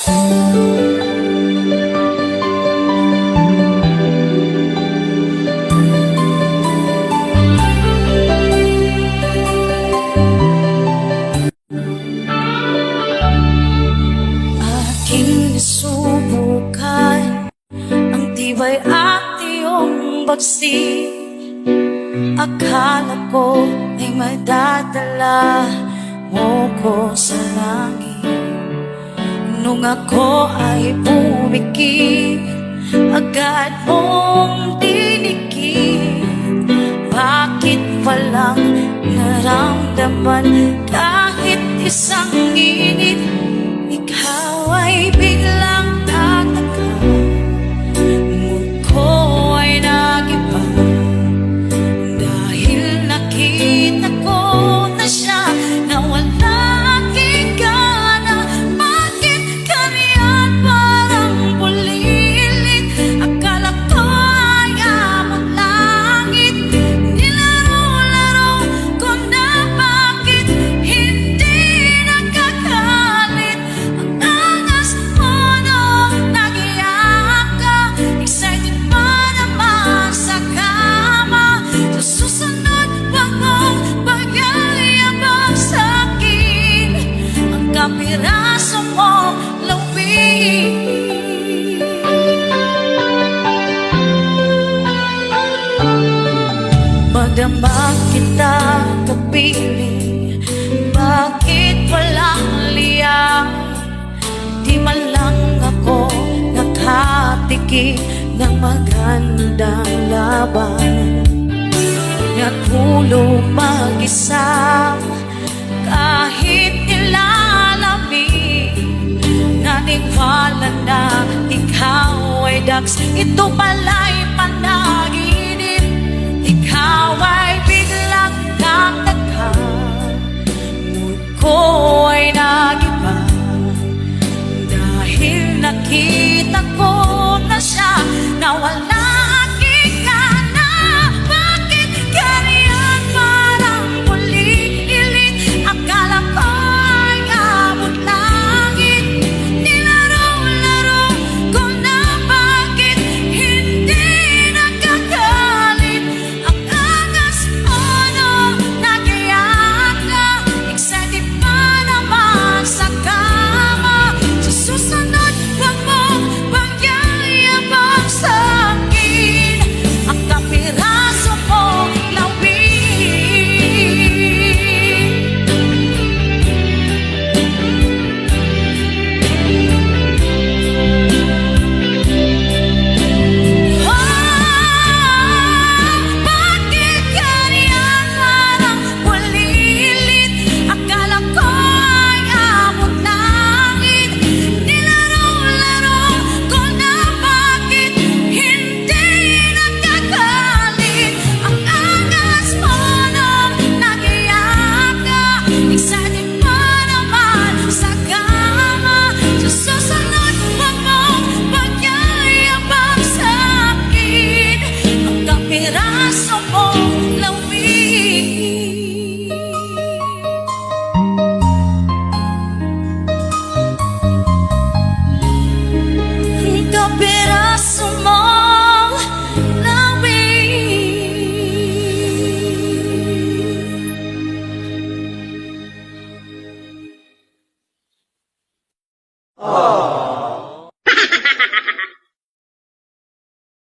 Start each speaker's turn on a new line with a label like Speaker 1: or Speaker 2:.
Speaker 1: Aking nasubukan ang tibay at iyong bagsik. Akala ko ay madadala mo ko sa langit. Nung ako ay pumikit, agad mong dinikit. Bakit palang naramdaman kahit isang init? Ikaw ay biglang tataka, mukha ko ay nag-iba. Dahil nakita ko na siya, nawala aking gana. Bakit kaniyan parang bulilit? Akala ko ay amang langit. Nilaro-laro ko na bakit hindi nagkakalit. Ang angas mo nung nag-iyak ka, excited pa naman sa kama. Sa susunod wag mong pagyayabang sa'kin ang kapiraso mong lawig. Madama kita kapiling, bakit walang liyak? Di man lang ako nakatikim ng magandang laban. Natulog mag-isa kahit nilalamig. Naniwala na ikaw ay dags, ito pala'y panaginip. Ikaw ay biglang tataka, mood ko ay nag-iba. Dahil nakita ko na siya, nawala aking gana. Bakit ganyan parang bulilit? Akala ko ay abot langit. Nilaro-laro ko na bakit hindi nagkakalit. Ang angas mo nung nag-iyak ka, excited pa naman sa kama. Sa susunod wag mong pagyayabang sa'kin ang kapiraso mong lawig. Bakit ganyan parang bulilit? Akala ko ay abot langit. Nilaro-laro ko na bakit hindi nagkakalit. Ang angas mo nung nag-iyak ka, excited pa naman sa kama. Sa susunod wag mong pagyayabang sa'kin ang kapiraso mong lawig. Ang kapiraso